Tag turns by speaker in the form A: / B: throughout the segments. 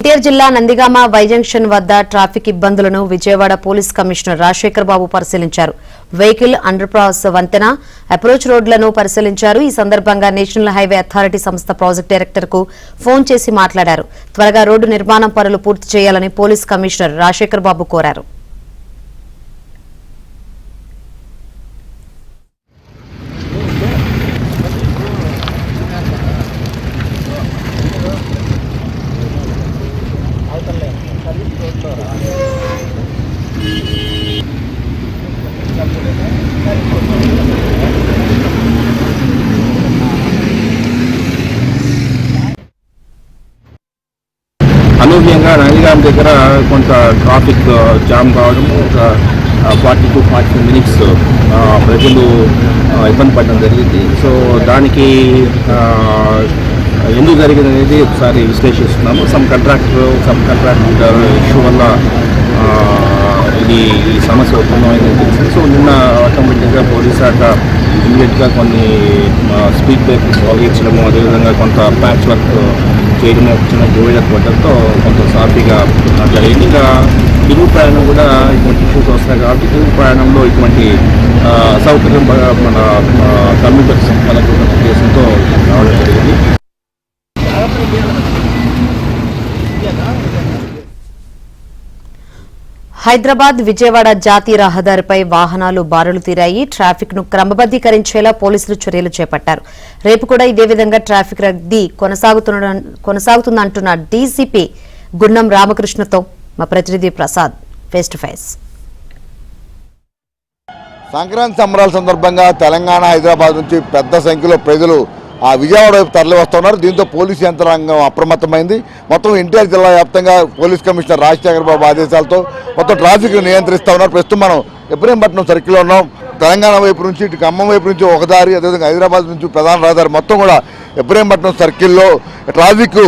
A: ఎన్టీఆర్ జిల్లా Nandigama Y junction వద్ద traffic ఇబ్బందులను విజయవాడ పోలీస్ కమిషనర్ రాజశేఖర్ బాబు పరిశీలించారు. వెహికల్ అండర్ పాస్ వంతెన, అప్రోచ్ రోడ్లను పరిశీలించారు. ఈ సందర్భంగా నేషనల్ హైవే అథారిటీ సంస్థ ప్రాజెక్టు డైరెక్టర్ కు ఫోన్ చేసి మాట్లాడారు. త్వరగా రోడ్డు నిర్మాణం పనులు పూర్తి చేయాలని పోలీస్ కమిషనర్ రాజశేఖర్ బాబు కోరారు.
B: అనూహ్యంగా నందిగామ దగ్గర కొంత ట్రాఫిక్ జామ్ కావడము, ఒక 40-45 మినిట్స్ ప్రజలు ఇబ్బంది పడడం జరిగింది. సో దానికి ఎందుకు జరిగింది అనేది ఒకసారి విశ్లేషిస్తున్నాము. సమ్ కాంట్రాక్టర్ ఇష్యూ వల్ల ఈ సమస్య ఉత్పన్నమైందని తెలిసింది. సో నిన్న ఆటోమేటిక్గా పోలీస్ శాఖ ఇమీడియట్గా కొన్ని స్పీడ్ బ్రేకర్స్ తొలగించడము, అదేవిధంగా కొంత ప్యాచ్ వర్క్ చేయడము, చిన్న గోవిడ కొట్టడంతో కొంత సాఫీగా జరిగింది. ఇంకా తిరుగు ప్రయాణం కూడా ఇటువంటి ఇష్యూస్ వస్తాయి కాబట్టి తిరుగు ప్రయాణంలో ఇటువంటి అసౌకర్యం మన కమ్యూనిటర్స్ కలగకుండా ఉద్దేశంతో రావడం జరిగింది.
A: హైదరాబాద్ విజయవాడ జాతీయ రహదారిపై వాహనాలు బారులు తీరాయి. ట్రాఫిక్ ను క్రమబద్దీకరించేలా పోలీసులు చర్యలు చేపట్టారు. రేపు కూడా ఇదే విధంగా ట్రాఫిక్ రద్దీ కొనసాగుతుందంటున్న డీసీపీ గున్నం రామకృష్ణతో మా ప్రతినిధి Prasad face to face.
C: Sankranti సంబరాల సందర్భంగా తెలంగాణ, హైదరాబాద్ నుంచి పెద్ద సంఖ్యలో ప్రజలు విజయవాడ వైపు తరలి వస్తున్నారు. దీంతో పోలీసు యంత్రాంగం అప్రమత్తమైంది. మొత్తం ఎన్టీఆర్ జిల్లా వ్యాప్తంగా పోలీస్ కమిషనర్ రాజశేఖర్ బాబు ఆదేశాలతో మొత్తం ట్రాఫిక్ నియంత్రిస్తూ ఉన్నారు. ప్రస్తుతం మనం ఇబ్రహీంపట్నం సర్కిల్లో ఉన్నాం. తెలంగాణ వైపు నుంచి ఇటు ఖమ్మం వైపు నుంచి ఒక దారి, అదేవిధంగా హైదరాబాద్ నుంచి ప్రధాన రహదారి మొత్తం కూడా ఇబ్రహీంపట్నం సర్కిల్లో ట్రాఫిక్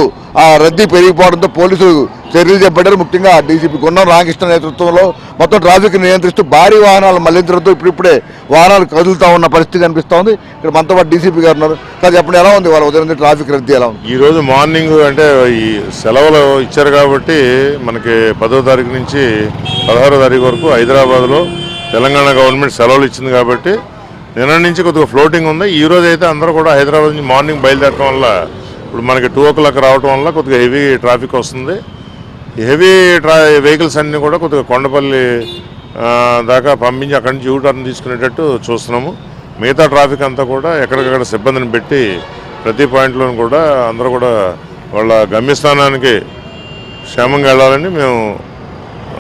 C: రద్దీ పెరిగిపోవడంతో పోలీసులు చర్యలు చేపట్టారు. ముఖ్యంగా డీసీపీ గున్నం రామకృష్ణ నేతృత్వంలో మొత్తం ట్రాఫిక్ నియంత్రిస్తూ భారీ వాహనాలు మళ్లించడంతో ఇప్పుడిప్పుడే వాహనాలు కదులుతూ ఉన్న పరిస్థితి కనిపిస్తోంది. ఇక్కడ మనతో పాటు డీసీపీ గారు ఉన్నారు. సార్ చెప్పండి, ఎలా ఉంది వాళ్ళ ఉదయం ట్రాఫిక్ రద్దీ ఎలా ఉంది?
D: ఈరోజు మార్నింగ్ అంటే ఈ సెలవులు ఇచ్చారు కాబట్టి మనకి 10వ తారీఖు నుంచి 16వ తారీఖు వరకు హైదరాబాద్లో తెలంగాణ గవర్నమెంట్ సెలవులు ఇచ్చింది కాబట్టి నిన్న నుంచి కొద్దిగా ఫ్లోటింగ్ ఉంది. ఈ రోజు అయితే అందరూ కూడా హైదరాబాద్ నుంచి మార్నింగ్ బయలుదేరడం వల్ల ఇప్పుడు మనకి 2 o'clock రావడం వల్ల కొద్దిగా హెవీ ట్రాఫిక్ వస్తుంది. ఈ హెవీ వెహికల్స్ అన్నీ కూడా కొద్దిగా కొండపల్లి దాకా పంపించి అక్కడి నుంచి యూటర్న్ తీసుకునేటట్టు చూస్తున్నాము. మిగతా ట్రాఫిక్ అంతా కూడా ఎక్కడికక్కడ సిబ్బందిని పెట్టి ప్రతి పాయింట్లోనూ కూడా అందరూ కూడా వాళ్ళ గమ్యస్థానానికి క్షేమంగా వెళ్ళాలని మేము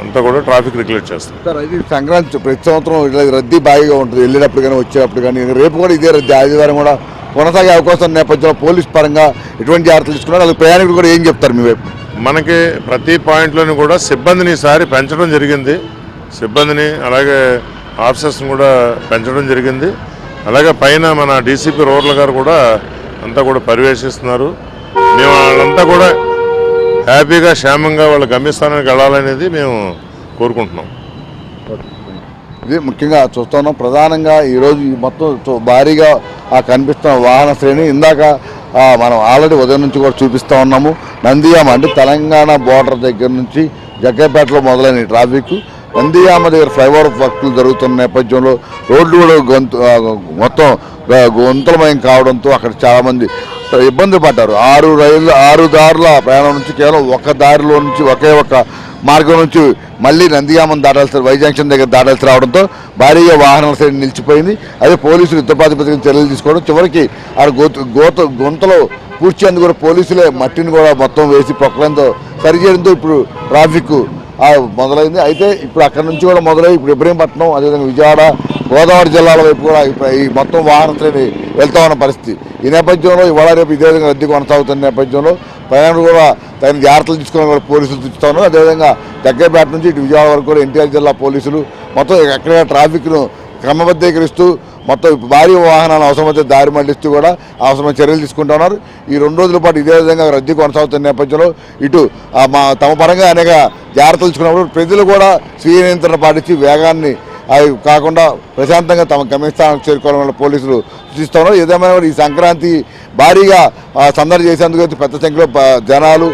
D: అంతా కూడా ట్రాఫిక్ రెగ్యులేట్ చేస్తాం.
C: సార్, ఇది సంక్రాంతి ప్రతి సంవత్సరం రద్దీ బాగా ఉంటుంది, వెళ్ళేటప్పుడు కానీ వచ్చేటప్పుడు కానీ. రేపు కూడా ఇదే రద్దీ, ఆదివారం కూడా కొనసాగే అవకాశం నేపథ్యంలో పోలీస్ పరంగా ఎటువంటి జాగ్రత్తలు తీసుకున్నారు? అది ప్రయాణికులు కూడా ఏం చెప్తారు మీ వైపు?
D: మనకి ప్రతి పాయింట్లోనూ కూడా సిబ్బందిని ఈసారి పెంచడం జరిగింది. సిబ్బందిని అలాగే ఆఫీసర్స్ని కూడా పెంచడం జరిగింది. అలాగే పైన మన డీసీపీ రూరల్ గారు కూడా అంతా కూడా పర్యవేక్షిస్తున్నారు. మేము వాళ్ళంతా కూడా హ్యాపీగా క్షేమంగా వాళ్ళ గమ్యస్థానానికి వెళ్ళాలనేది మేము కోరుకుంటున్నాం.
C: ఇది ముఖ్యంగా చూస్తున్నాం. ప్రధానంగా ఈరోజు మొత్తం భారీగా కనిపిస్తున్న వాహన శ్రేణి ఇందాక మనం ఆల్రెడీ ఉదయం నుంచి కూడా చూపిస్తూ ఉన్నాము. నందిగామ అంటే తెలంగాణ బోర్డర్ దగ్గర నుంచి జగ్గైపేటలో మొదలైన ట్రాఫిక్ నందిగామ దగ్గర ఫ్లైఓవర్ వర్క్లు జరుగుతున్న నేపథ్యంలో రోడ్లు కూడా మొత్తం గుంతలమయం కావడంతో అక్కడ చాలామంది ఇబ్బంది పడ్డారు. 6 దారుల ప్రయాణం నుంచి కేవలం ఒక దారిలో నుంచి ఒకే ఒక మార్గం నుంచి మళ్ళీ నందిగామం దాటాల్సి, వై జంక్షన్ దగ్గర దాటాల్సి రావడంతో భారీగా వాహనాల సైడ్ నిలిచిపోయింది. అదే పోలీసులు యుద్ధ ప్రాతిపదికన చర్యలు తీసుకోవడం, చివరికి గుంతలో పూడ్చేందుకు కూడా పోలీసులే మట్టిని కూడా మొత్తం వేసి ప్రొక్కలంతో సరిచేయడంతో ఇప్పుడు ట్రాఫిక్ మొదలైంది. అయితే ఇప్పుడు అక్కడ నుంచి కూడా మొదలై ఇప్పుడు ఇబ్రహీంపట్నం, అదేవిధంగా విజయవాడ, గోదావరి జిల్లాల వైపు కూడా ఈ మొత్తం వాహన శ్రేణి వెళ్తా ఉన్న పరిస్థితి. ఈ నేపథ్యంలో ఇవాళ రేపు ఇదే విధంగా రద్దీ కొనసాగుతున్న నేపథ్యంలో ప్రయాణికులు కూడా తగిన జాగ్రత్తలు తీసుకుని కూడా పోలీసులు చూస్తూ ఉన్నారు. అదేవిధంగా జగ్గైపేట నుంచి ఇటు విజయవాడ వరకు కూడా ఎన్టీఆర్ జిల్లా పోలీసులు మొత్తం ఎక్కడ ట్రాఫిక్ను క్రమబద్ధీకరిస్తూ మొత్తం భారీ వాహనాలను అవసరమైతే దారి మళ్లిస్తూ కూడా అవసరమైన చర్యలు తీసుకుంటూ ఉన్నారు. ఈ 2 రోజుల పాటు ఇదే విధంగా రద్దీ కొనసాగుతున్న నేపథ్యంలో ఇటు తమ పరంగా అనేక జాగ్రత్తలు తీసుకున్నప్పుడు ప్రజలు కూడా స్వీయ నియంత్రణ పాటించి వేగాన్ని అవి కాకుండా ప్రశాంతంగా తమ గమ్యస్థానానికి చేరుకోవాలని పోలీసులు సూచిస్తున్నారు. ఏదేమైనా ఈ సంక్రాంతి భారీగా సందడి చేసేందుకు అయితే పెద్ద సంఖ్యలో జనాలు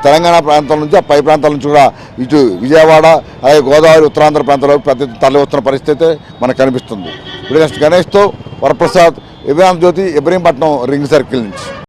C: తెలంగాణ ప్రాంతం నుంచి పై ప్రాంతాల నుంచి కూడా ఇటు విజయవాడ అలాగే గోదావరి ఉత్తరాంధ్ర ప్రాంతాల్లో పెద్ద తరలి వస్తున్న పరిస్థితి మనకు కనిపిస్తుంది. ఇప్పుడు నెక్స్ట్ గణేష్తో వరప్రసాద్, ఇబ్రాహిం జ్యోతి, ఇబ్రహీంపట్నం రింగ్ సర్కిల్ నుంచి.